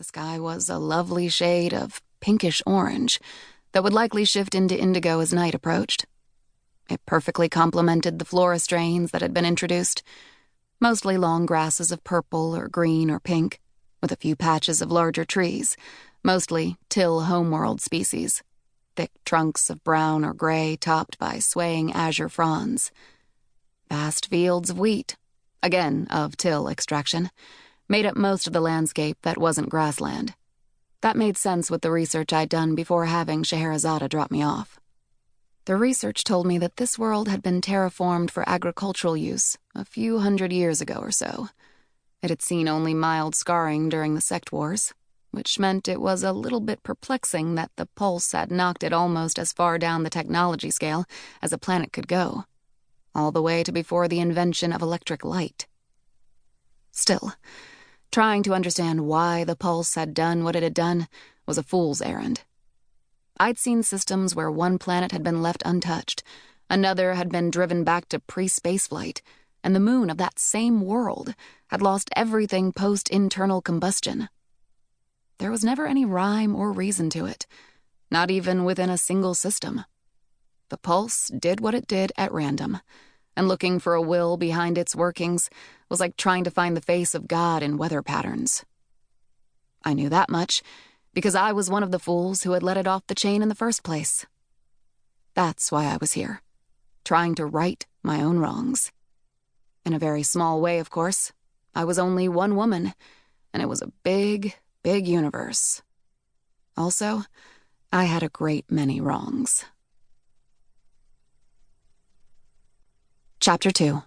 The sky was a lovely shade of pinkish orange that would likely shift into indigo as night approached. It perfectly complemented the flora strains that had been introduced, mostly long grasses of purple or green or pink, with a few patches of larger trees, mostly till homeworld species, thick trunks of brown or gray topped by swaying azure fronds. Vast fields of wheat, again of till extraction, made up most of the landscape that wasn't grassland. That made sense with the research I'd done before having Scheherazade drop me off. The research told me that this world had been terraformed for agricultural use a few hundred years ago or so. It had seen only mild scarring during the sect wars, which meant it was a little bit perplexing that the pulse had knocked it almost as far down the technology scale as a planet could go, all the way to before the invention of electric light. Still, trying to understand why the pulse had done what it had done was a fool's errand. I'd seen systems where one planet had been left untouched, another had been driven back to pre-spaceflight, and the moon of that same world had lost everything post-internal combustion. There was never any rhyme or reason to it, not even within a single system. The pulse did what it did at random, and looking for a will behind its workings was like trying to find the face of God in weather patterns. I knew that much because I was one of the fools who had let it off the chain in the first place. That's why I was here, trying to right my own wrongs. In a very small way, of course. I was only one woman, and it was a big, big universe. Also, I had a great many wrongs. Chapter 2.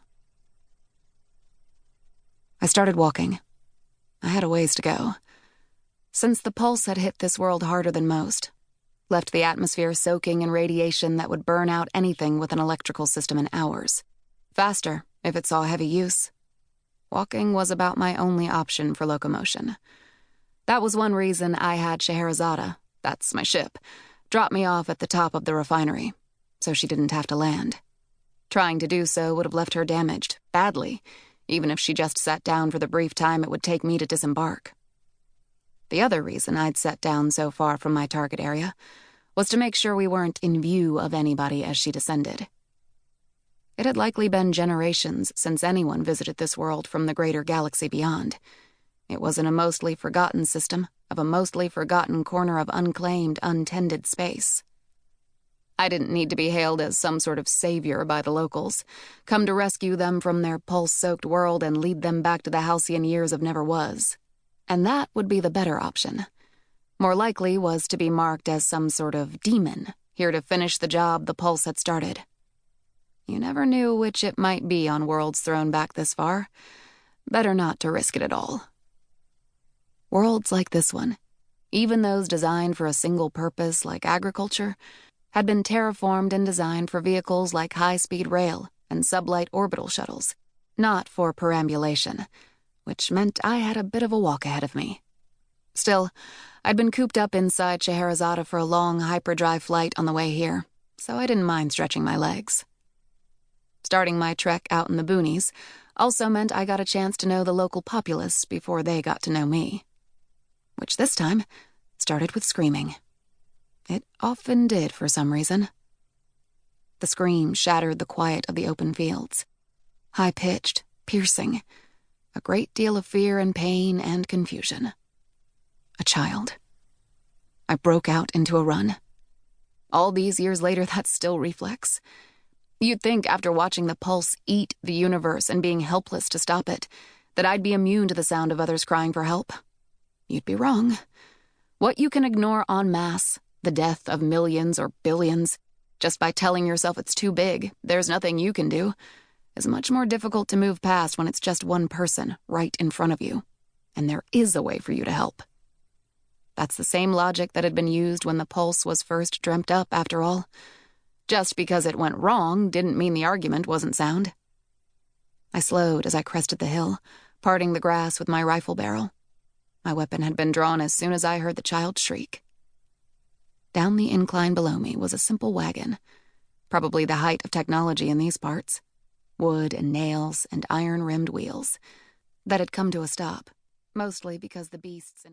I started walking. I had a ways to go. Since the pulse had hit this world harder than most, left the atmosphere soaking in radiation that would burn out anything with an electrical system in hours. Faster, if it saw heavy use. Walking was about my only option for locomotion. That was one reason I had Scheherazade, that's my ship, drop me off at the top of the refinery, so she didn't have to land. Trying to do so would have left her damaged, badly, even if she just sat down for the brief time it would take me to disembark. The other reason I'd sat down so far from my target area was to make sure we weren't in view of anybody as she descended. It had likely been generations since anyone visited this world from the greater galaxy beyond. It was in a mostly forgotten system of a mostly forgotten corner of unclaimed, untended space. I didn't need to be hailed as some sort of savior by the locals, come to rescue them from their pulse-soaked world and lead them back to the halcyon years of never-was. And that would be the better option. More likely was to be marked as some sort of demon, here to finish the job the pulse had started. You never knew which it might be on worlds thrown back this far. Better not to risk it at all. Worlds like this one, even those designed for a single purpose like agriculture, had been terraformed and designed for vehicles like high-speed rail and sublight orbital shuttles, not for perambulation, which meant I had a bit of a walk ahead of me. Still, I'd been cooped up inside Scheherazade for a long hyperdrive flight on the way here, so I didn't mind stretching my legs. Starting my trek out in the boonies also meant I got a chance to know the local populace before they got to know me. Which this time started with screaming. It often did for some reason. The scream shattered the quiet of the open fields. High-pitched, piercing, a great deal of fear and pain and confusion. A child. I broke out into a run. All these years later, that's still reflex. You'd think after watching the pulse eat the universe and being helpless to stop it, that I'd be immune to the sound of others crying for help. You'd be wrong. What you can ignore en masse, the death of millions or billions, just by telling yourself it's too big, there's nothing you can do, is much more difficult to move past when it's just one person right in front of you, and there is a way for you to help. That's the same logic that had been used when the pulse was first dreamt up, after all. Just because it went wrong didn't mean the argument wasn't sound. I slowed as I crested the hill, parting the grass with my rifle barrel. My weapon had been drawn as soon as I heard the child shriek. Down the incline below me was a simple wagon, probably the height of technology in these parts. Wood and nails and iron-rimmed wheels, that had come to a stop, mostly because the beasts in its